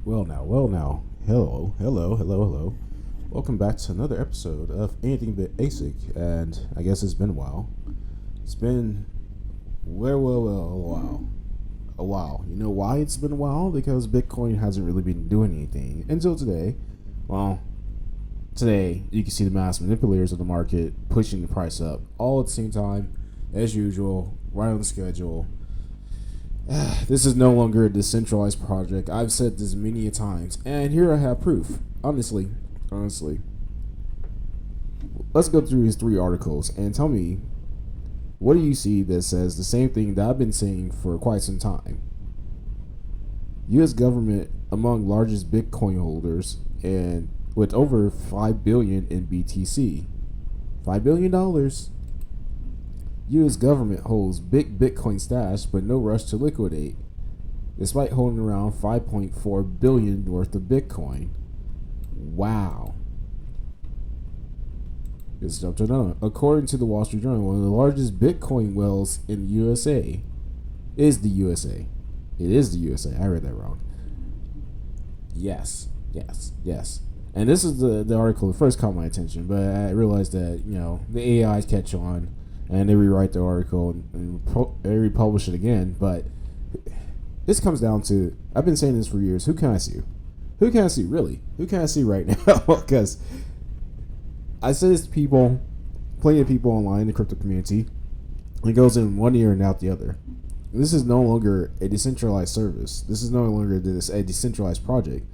Well now. Hello. Welcome back to another episode of Anything But Basic, and I guess it's been a while. It's been a while. You know why it's been a while? Because Bitcoin hasn't really been doing anything until today. Well, today you can see the mass manipulators of the market pushing the price up all at the same time, as usual, right on the schedule. This is no longer a decentralized project. I've said this many a times, and here I have proof. Honestly. Let's go through his 3 articles and tell me, what do you see that says the same thing that I've been saying for quite some time? U.S. government among largest Bitcoin holders and with over $5 billion in BTC. $5 billion. U.S. government holds big Bitcoin stash but no rush to liquidate, despite holding around $5.4 billion worth of Bitcoin. Wow. Let's jump to another. According to the Wall Street Journal, one of the largest Bitcoin wells in the USA is the USA. It is the USA. I read that wrong. Yes. And this is the article that first caught my attention, but I realized that, the AIs catch on and they rewrite the article and they republish it again. But this comes down to, I've been saying this for years, who can I sue? Who can I sue, really? Who can I sue right now? Because I say this to people, plenty of people online in the crypto community. It goes in one ear and out the other. This is no longer a decentralized service. This is no longer a decentralized project.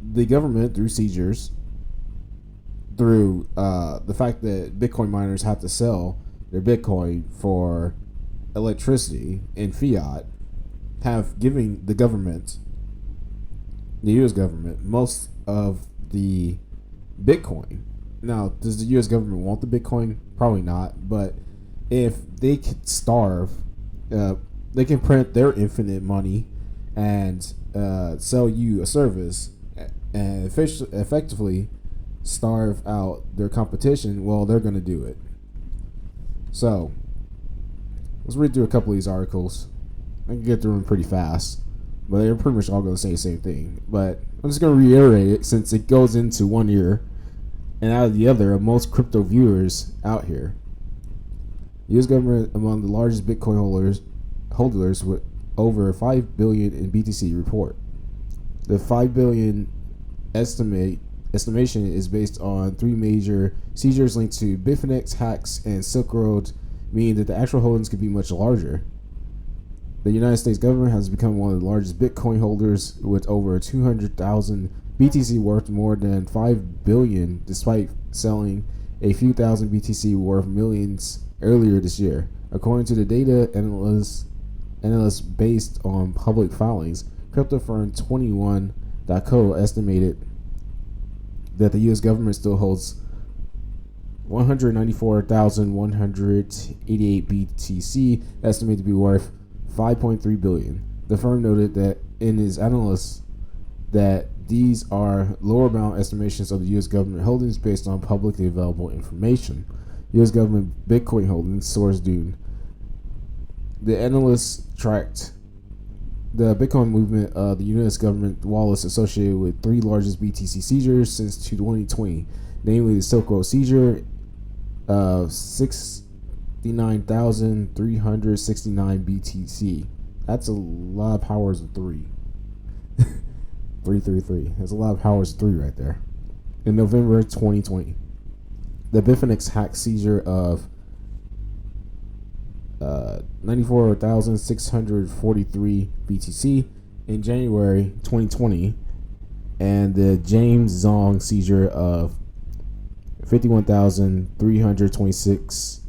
The government, through seizures, through the fact that Bitcoin miners have to sell their Bitcoin for electricity in fiat, have given the government, the U.S. government, most of the Bitcoin. Now, does the U.S. government want the Bitcoin? Probably not. But if they could starve, they can print their infinite money and sell you a service and effectively starve out their competition, well, they're going to do it. So, let's read through a couple of these articles. I can get through them pretty fast, but they're pretty much all going to say the same thing. But I'm just going to reiterate it since it goes into one ear and out of the other of most crypto viewers out here. U.S. government among the largest Bitcoin holders with over $5 billion in BTC report. The $5 billion estimation is based on 3 major seizures linked to Bitfinex hacks and Silk Road, meaning that the actual holdings could be much larger. The United States government has become one of the largest Bitcoin holders with over 200,000 BTC worth more than $5 billion, despite selling a few thousand BTC worth millions earlier this year. According to the data analysts based on public filings, crypto firm 21.co estimated that the U.S. government still holds 194,188 BTC, estimated to be worth $5.3 billion. The firm noted that in its analysis that these are lower bound estimations of the U.S. government holdings based on publicly available information. U.S. government Bitcoin holdings, source Dune. The analysts tracked the Bitcoin movement of the U.S. government wallets associated with 3 largest BTC seizures since 2020, namely the Silk Road seizure of 69,369 BTC. That's a lot of powers of 3. 333. That's a lot of powers of 3 right there. In November 2020, the Bitfinex hack seizure of 94,643 BTC in January 2020, and the James Zong seizure of 51,326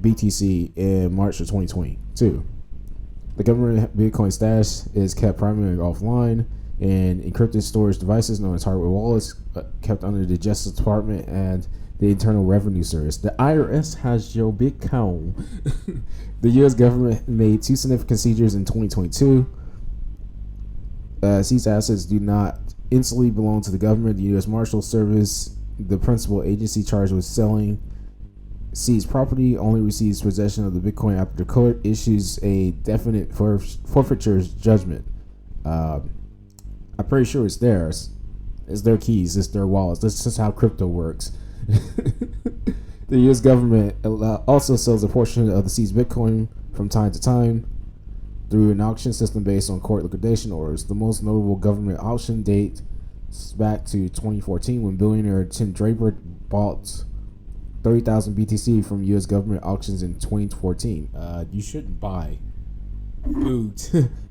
BTC in March of 2022. The government Bitcoin stash is kept primarily offline in encrypted storage devices known as hardware wallets, kept under the Justice Department and the Internal Revenue Service. The IRS has your Bitcoin. The U.S. government made 2 significant seizures in 2022. Seized assets do not instantly belong to the government. The U.S. Marshal Service, the principal agency charged with selling seized property, only receives possession of the Bitcoin after the court issues a definite forfeiture judgment. I'm pretty sure it's theirs. It's their keys. It's their wallets. This is how crypto works. The U.S. government also sells a portion of the seized Bitcoin from time to time through an auction system based on court liquidation orders. The most notable government auction dates back to 2014 when billionaire Tim Draper bought 30,000 BTC from U.S. government auctions in 2014. You shouldn't buy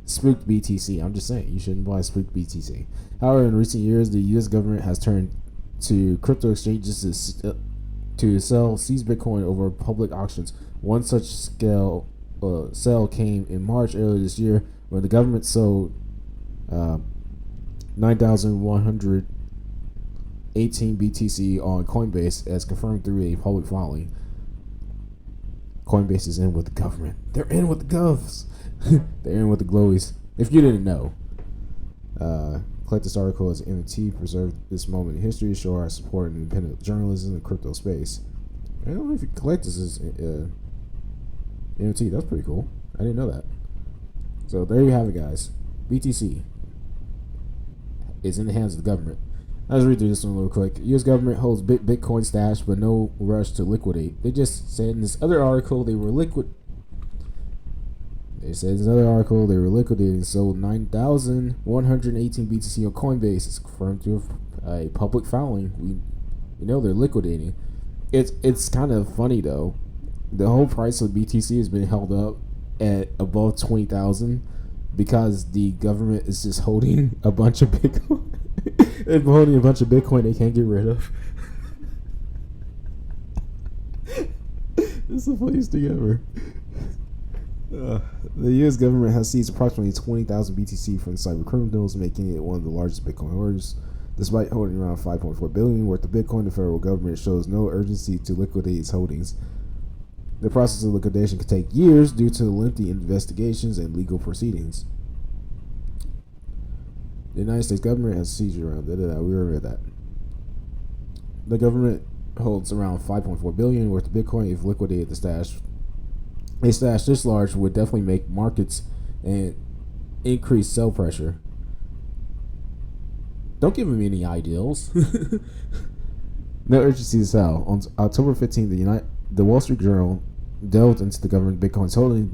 spooked BTC. I'm just saying, you shouldn't buy spooked BTC. However, in recent years, the U.S. government has turned to crypto exchanges to sell seized Bitcoin over public auctions. One such sale came in March earlier this year when the government sold 9,118 BTC on Coinbase as confirmed through a public filing. Coinbase is in with the government. They're in with the govs. They're in with the glowies. If you didn't know. Collect this article as MT preserved this moment in history to show our support in independent journalism in the crypto space. I don't know if you collect this as MT. That's pretty cool. I didn't know that. So there you have it, guys. BTC is in the hands of the government. I'll just read through this one real quick. U.S. government holds Bitcoin stash, but no rush to liquidate. They just said in this other article they were liquidating and sold 9,118 BTC on Coinbase. It's confirmed through a public filing. We know they're liquidating. It's kind of funny though. The whole price of BTC has been held up at above 20,000 because the government is just holding a bunch of Bitcoin. They're holding a bunch of Bitcoin they can't get rid of. It's the funniest thing ever. The U.S. government has seized approximately 20,000 BTC from cyber criminals, making it one of the largest Bitcoin hoarders. Despite holding around 5.4 billion worth of Bitcoin, the federal government shows no urgency to liquidate its holdings. The process of liquidation could take years due to lengthy investigations and legal proceedings. The United States government has seized around. We already read that. The government holds around 5.4 billion worth of Bitcoin. If liquidated the stash, a stash this large would definitely make markets and increase sell pressure. Don't give them any ideals. No urgency to sell. On October 15th, the Wall Street Journal delved into the government Bitcoin's holdings.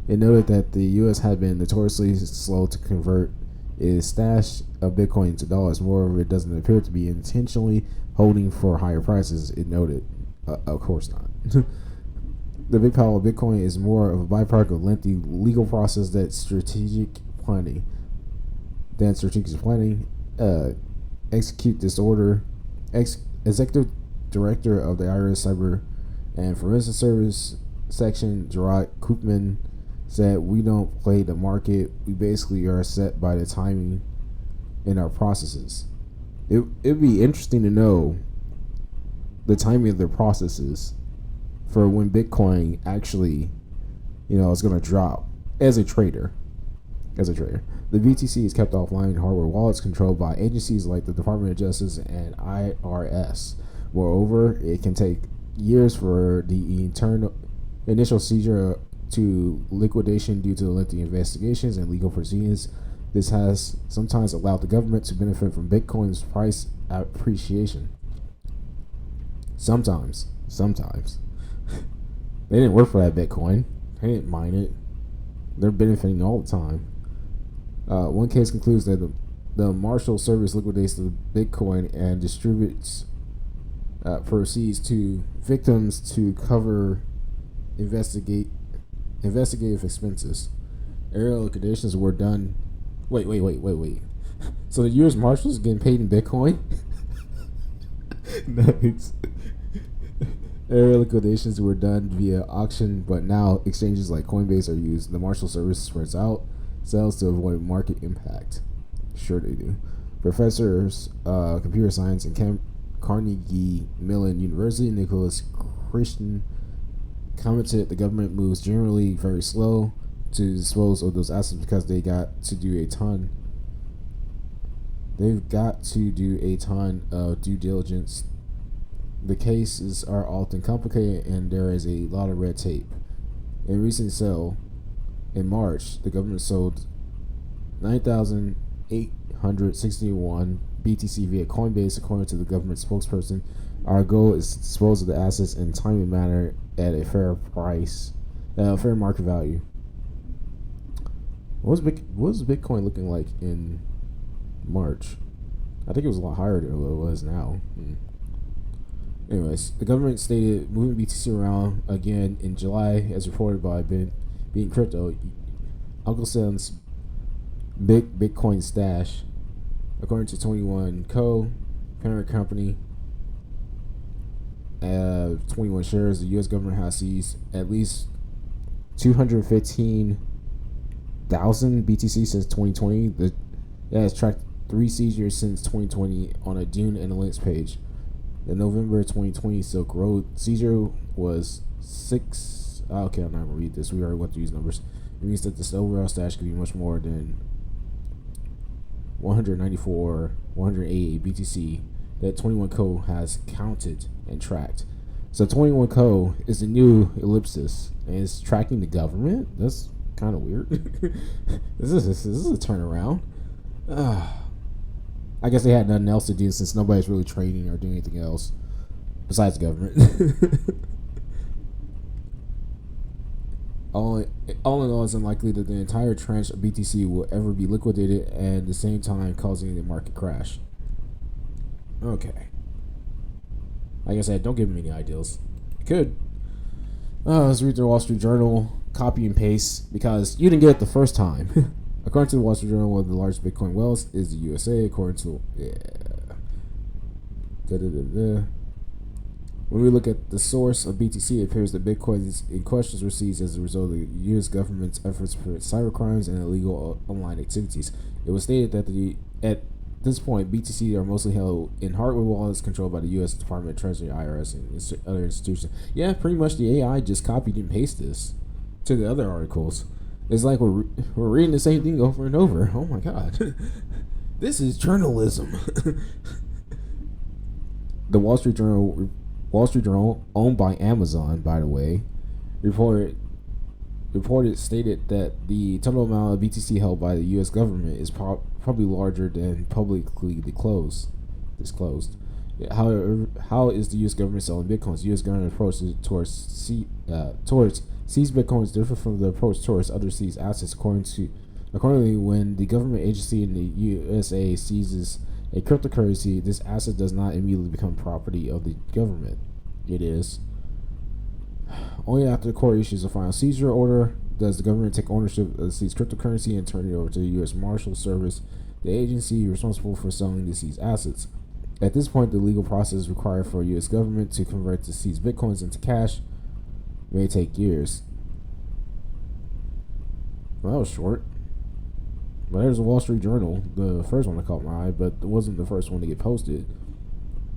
It noted that the U.S. had been notoriously slow to convert its stash of Bitcoin into dollars. Moreover, it doesn't appear to be intentionally holding for higher prices. It noted, of course not. The big pile of Bitcoin is more of a byproduct of lengthy legal process than strategic planning. Execute this order. Executive Director of the IRS Cyber and Forensic Service Section, Gerard Koopman, said, "We don't play the market. We basically are set by the timing in our processes." It'd be interesting to know the timing of their processes for when Bitcoin actually, is going to drop as a trader. The BTC is kept offline in hardware wallets controlled by agencies like the Department of Justice and IRS. Moreover, it can take years for the initial seizure to liquidation due to lengthy investigations and legal proceedings. This has sometimes allowed the government to benefit from Bitcoin's price appreciation. Sometimes. They didn't work for that Bitcoin. They didn't mine it. They're benefiting all the time. One case concludes that the Marshal Service liquidates the Bitcoin and distributes proceeds to victims to cover investigative expenses. Aerial liquidations were done. Wait. So the U.S. Marshals getting paid in Bitcoin? Nice. Aerial liquidations were done via auction, but now exchanges like Coinbase are used. The Marshal Service spreads out sales to avoid market impact. Sure they do. Professors computer science in Carnegie Mellon University, Nicholas Christian, commented the government moves generally very slow to dispose of those assets because they've got to do a ton of due diligence. The cases are often complicated and there is a lot of red tape. In recent sale in March, the government sold 9,800 161 BTC via Coinbase, according to the government spokesperson. Our goal is to dispose of the assets in a timely manner at a fair price, fair market value. What was Bitcoin looking like in March? I think it was a lot higher than what it was now. Anyways, the government stated moving BTC around again in July, as reported by Being Crypto, Uncle Sam's Big Bitcoin Stash. According to 21 Co., parent company, 21 shares, the U.S. government has seized at least 215,000 BTC since 2020. It has tracked 3 seizures since 2020 on a Dune Analytics page. The November 2020 Silk Road seizure was 6. Okay, I'm not going to read this. We already went through these numbers. It means that this overall stash could be much more than 180 BTC that 21 Co has counted and tracked. So 21 Co is the new ellipsis and it's tracking the government. That's kind of weird. This is a turnaround. I guess they had nothing else to do since nobody's really trading or doing anything else besides the government. All in all, it's unlikely that the entire tranche of BTC will ever be liquidated and at the same time causing the market crash. Okay. Like I said, don't give me any ideas. You could. Let's read the Wall Street Journal, copy and paste, because you didn't get it the first time. According to the Wall Street Journal, one of the largest Bitcoin whales is the USA, according to... When we look at the source of BTC, it appears that Bitcoin in questions were seized as a result of the U.S. government's efforts for cybercrimes and illegal online activities. It was stated that at this point, BTC are mostly held in hardware wallets controlled by the U.S. Department of Treasury, IRS, and other institutions. Yeah, pretty much the AI just copied and pasted this to the other articles. It's like we're reading the same thing over and over. Oh my god. This is journalism. The Wall Street Journal, owned by Amazon, by the way, stated that the total amount of BTC held by the U.S. government is probably larger than publicly disclosed. However, how is the U.S. government selling bitcoins? The U.S. government approach towards seized bitcoins differ from the approach towards other seized assets. Accordingly, when the government agency in the USA seizes a cryptocurrency, this asset does not immediately become property of the government. It is only after the court issues a final seizure order does the government take ownership of the seized cryptocurrency and turn it over to the U.S. Marshal Service, the agency responsible for selling the seized assets. At this point, the legal process required for the U.S. government to convert the seized bitcoins into cash may take years. Well, that was short. But there's a Wall Street Journal, the first one that caught my eye, but it wasn't the first one to get posted.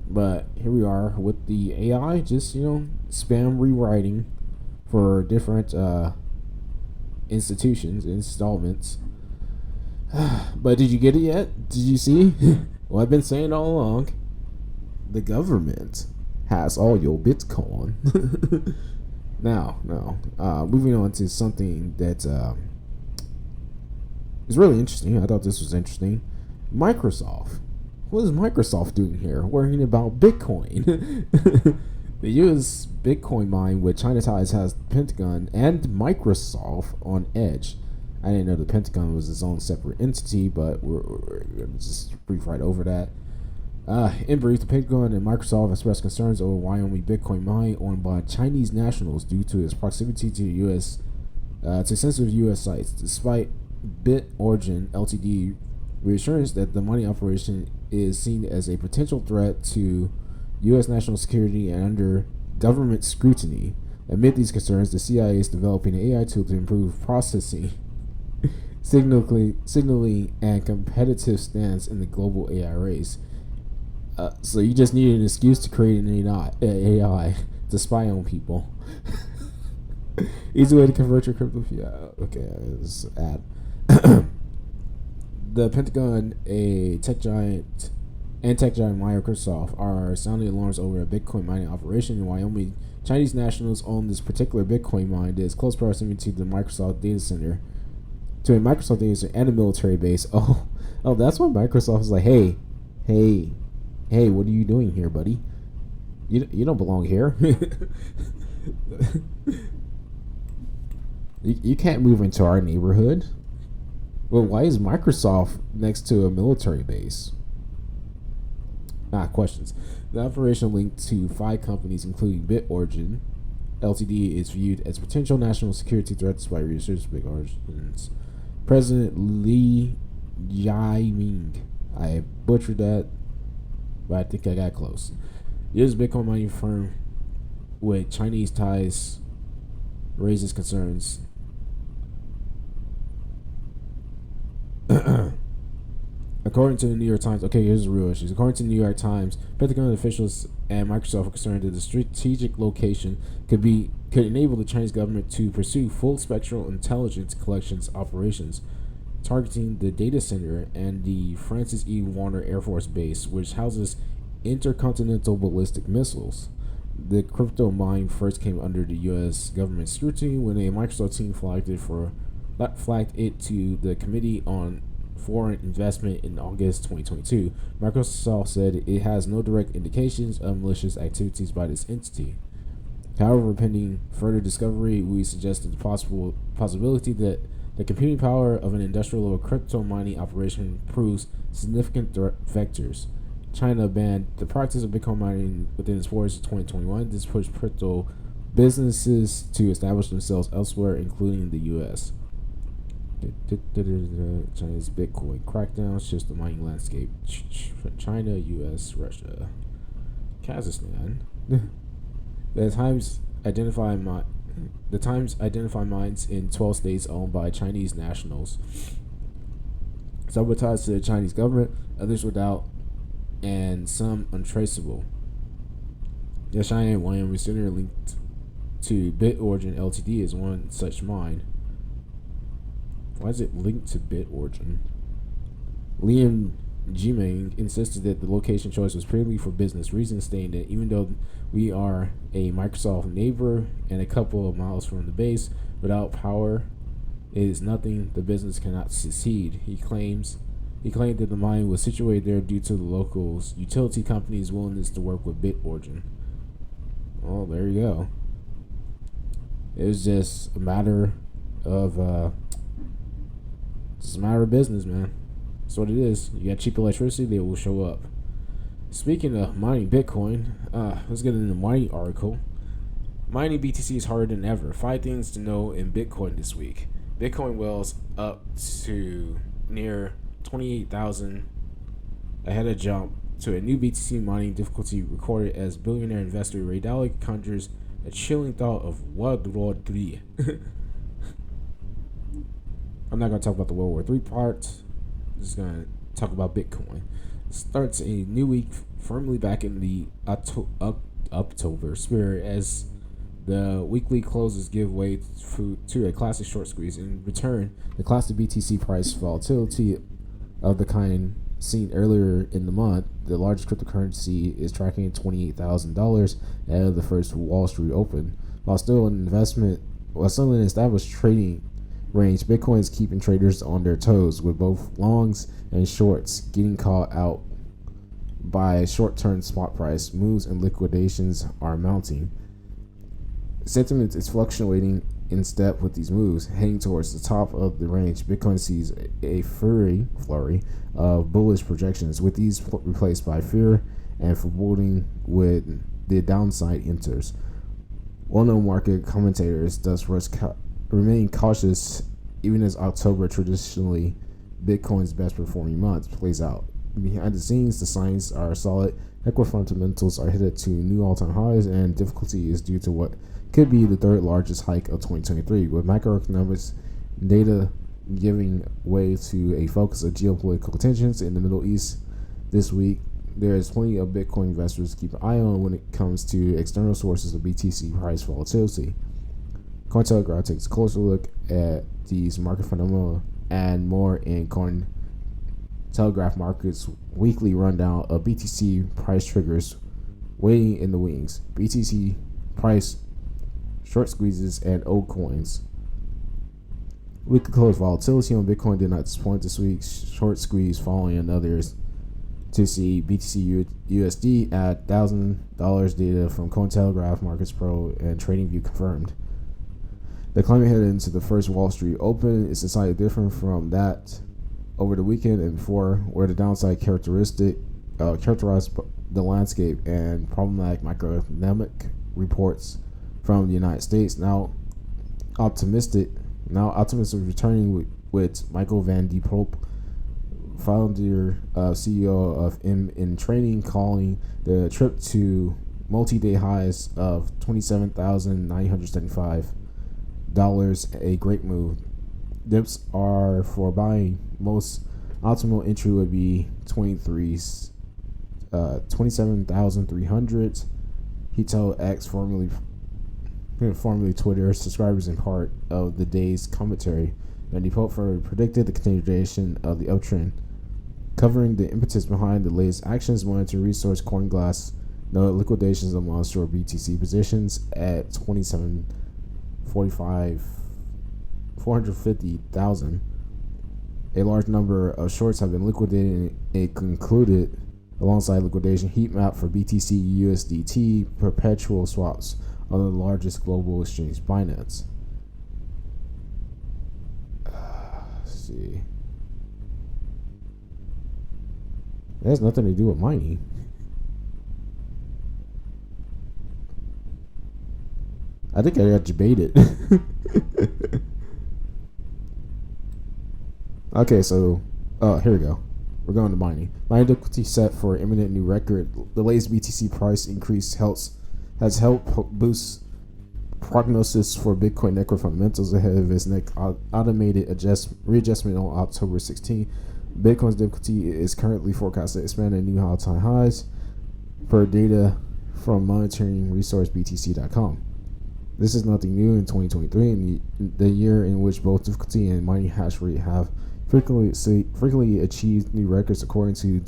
But here we are with the AI, just, spam rewriting for different institutions, installments. But did you get it yet? Did you see? Well, I've been saying all along, the government has all your Bitcoin. Now, moving on to something that is really interesting. I thought this was interesting. Microsoft. What is Microsoft doing here? Worrying about Bitcoin. The U.S. Bitcoin mine with China ties has Pentagon and Microsoft on edge. I didn't know the Pentagon was its own separate entity, but we're going to just brief right over that. In brief, the Pentagon and Microsoft expressed concerns over Wyoming Bitcoin mine owned by Chinese nationals due to its proximity to U.S. To sensitive U.S. sites, despite BitOrigin Ltd. reassurance that the mining operation is seen as a potential threat to U.S. national security and under government scrutiny. Amid these concerns, the CIA is developing an AI tool to improve processing, signaling, and competitive stance in the global AI race. So you just need an excuse to create an AI to spy on people. Easy way to convert your crypto. Yeah, okay, this is ad. The Pentagon, tech giant Microsoft are sounding alarms over a Bitcoin mining operation in Wyoming. Chinese nationals own this particular Bitcoin mine that is close proximity to the Microsoft data center. to a Microsoft user and a military base. Oh, that's why Microsoft is like, hey, what are you doing here, buddy? You don't belong here. You can't move into our neighborhood. Well, why is Microsoft next to a military base? Questions. The operation linked to 5 companies, including BitOrigin Ltd., is viewed as potential national security threats by researchers. Big origins. President Li Jiaming. I butchered that, but I think I got close. This Bitcoin mining firm with Chinese ties raises concerns. According to the New York Times, okay, here's the real issues. According to the New York Times, Pentagon officials and Microsoft are concerned that the strategic location could enable the Chinese government to pursue full spectral intelligence collections operations, targeting the data center and the Francis E. Warner Air Force Base, which houses intercontinental ballistic missiles. The crypto mine first came under the U.S. government scrutiny when a Microsoft team flagged it to the Committee on Foreign Investment in August 2022. Microsoft said it has no direct indications of malicious activities by this entity. However, pending further discovery, we suggested the possibility that the computing power of an industrial crypto mining operation proves significant threat vectors. China banned the practice of Bitcoin mining within its borders in 2021. This pushed crypto businesses to establish themselves elsewhere, including the U.S. China's Bitcoin crackdown shifts the mining landscape. China, U.S., Russia, Kazakhstan. The Times identify mines in 12 states owned by Chinese nationals. Some were tied to the Chinese government, others without, and some untraceable. The Cheyenne, Wyoming center linked to BitOrigin Ltd. is one such mine. Why is it linked to BitOrigin? Liam Jimeng insisted that the location choice was purely for business reasons, stating that even though we are a Microsoft neighbor and a couple of miles from the base, without power, it is nothing. The business cannot succeed. He claimed that the mine was situated there due to the local utility company's willingness to work with BitOrigin. Well, there you go. It was just a matter of business, man. That's what it is. You got cheap electricity, they will show up. Speaking of mining Bitcoin, let's get into the mining article. Mining BTC is harder than ever. 5 things to know in Bitcoin this week. Bitcoin wells up to near 28,000, ahead of jump to a new BTC mining difficulty recorded as billionaire investor Ray Dalio conjures a chilling thought of World War III. I'm not going to talk about the World War III part. I'm just going to talk about Bitcoin. Starts a new week firmly back in the October spirit as the weekly closes give way to a classic short squeeze. In return, the classic BTC price volatility of the kind seen earlier in the month, the largest cryptocurrency is tracking at $28,000 ahead of the first Wall Street Open. While still an established trading range, Bitcoin is keeping traders on their toes, with both longs and shorts getting caught out by short-term spot price moves and liquidations are mounting. Sentiment is fluctuating in step with these moves, heading towards the top of the range. Bitcoin sees a flurry of bullish projections, with these replaced by fear and foreboding with the downside enters. Well-known market commentators thus remain cautious even as October, traditionally Bitcoin's best performing month, plays out. Behind the scenes, the signs are solid. Equity fundamentals are headed to new all-time highs, and difficulty is due to what could be the third largest hike of 2023, with macroeconomics data giving way to a focus of geopolitical tensions in the Middle East this week. There is plenty of Bitcoin investors to keep an eye on when it comes to external sources of BTC price volatility. Cointelegraph takes a closer look at these market phenomena and more in Cointelegraph Market's weekly rundown of BTC price triggers waiting in the wings. BTC price short squeezes and old coins. Weekly close volatility on Bitcoin did not disappoint this week. Short squeeze following another to see BTC USD at $1,000 data from Cointelegraph, Markets Pro, and TradingView confirmed. The climate headed into the first Wall Street Open is slightly different from that over the weekend and before, where the downside characterized the landscape and problematic macroeconomic reports from the United States. Now optimistic returning with Michael Van de Poppe, founder, CEO of M in Trading, calling the trip to multi-day highs of $27,975 a great move. Dips are for buying. Most optimal entry would be 27,300. He told X, formerly Twitter, subscribers in part of the day's commentary, and DePope predicted the continuation of the uptrend, covering the impetus behind the latest actions. Monitor resource CoinGlass noted liquidations of monster BTC positions at 450,000. A large number of shorts have been liquidated, and it concluded alongside liquidation heat map for BTC USDT perpetual swaps on the largest global exchange, Binance. Let's see. It has nothing to do with mining. I think I got debated. Okay, so here we go. We're going to mining. Mining difficulty set for imminent new record. The latest BTC price increase has helped boost prognosis for Bitcoin network fundamentals ahead of its next automated readjustment on October 16. Bitcoin's difficulty is currently forecasted to expand to new all-time highs per data from monitoring resource BTC.com. This is nothing new in 2023, and the year in which both difficulty and mining hash rate have frequently achieved new records according to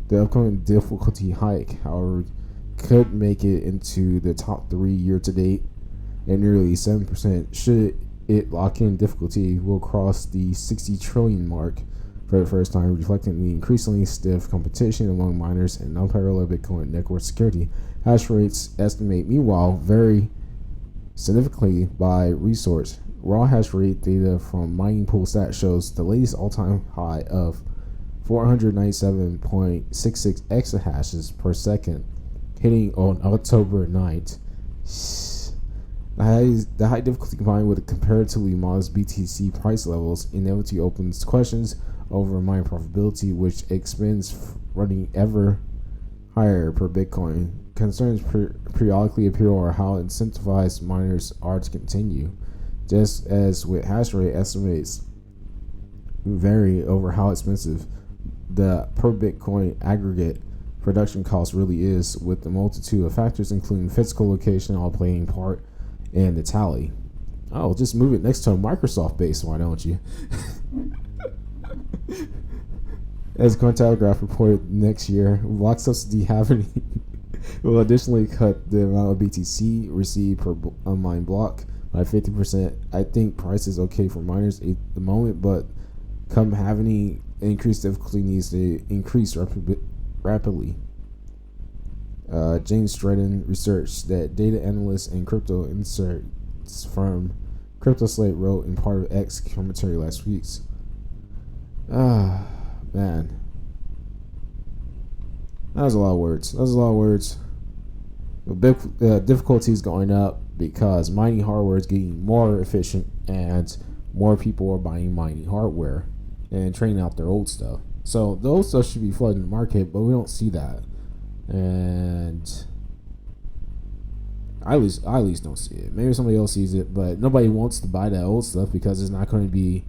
the upcoming difficulty hike. However, could make it into the top 3 year to date, and nearly 7% should it lock in difficulty will cross the 60 trillion mark for the first time, reflecting the increasingly stiff competition among miners and unparalleled Bitcoin network security. Hash rates estimate, meanwhile, vary significantly by resource. Raw hash rate data from Mining Pool Stat shows the latest all-time high of 497.66 exahashes per second, hitting on October 9th. The high difficulty combined with comparatively modest BTC price levels inevitably opens questions over mine profitability, which expends running ever higher per Bitcoin. Concerns periodically appear over how incentivized miners are to continue. Just as with hash rate, estimates vary over how expensive the per Bitcoin aggregate production cost really is, with the multitude of factors including physical location all playing part in the tally. Oh, just move it next to a Microsoft base, why don't you? As Cointelegraph reported, next year, block subsidy happening will additionally cut the amount of BTC received per unmined block by 50%. I think price is okay for miners at the moment, but come having increased difficulty needs to increase rapidly. James Stratton research that data analysts and crypto inserts from CryptoSlate wrote in part of X commentary last week. Man. That was a lot of words. The difficulty is going up because mining hardware is getting more efficient and more people are buying mining hardware and trading out their old stuff. So the old stuff should be flooding the market, but we don't see that. And I at least don't see it. Maybe somebody else sees it, but nobody wants to buy that old stuff because it's not going to be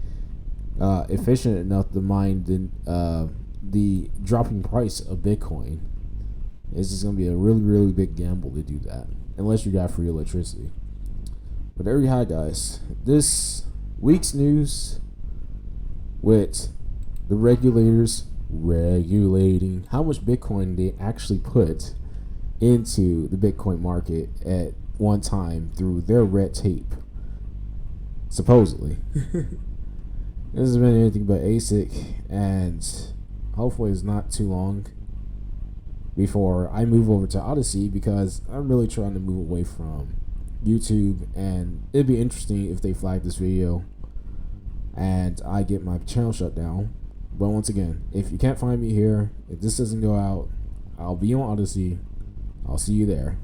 efficient enough to mine the dropping price of Bitcoin. It's just going to be a really, really big gamble to do that, unless you got free electricity. But there you have it, guys. This week's news with the regulators regulating how much Bitcoin they actually put into the Bitcoin market at one time through their red tape. supposedly. This has been anything but ASIC, and hopefully it's not too long before I move over to Odyssey, because I'm really trying to move away from YouTube, and it'd be interesting if they flag this video and I get my channel shut down. But once again, if you can't find me here, if this doesn't go out, I'll be on Odyssey. I'll see you there.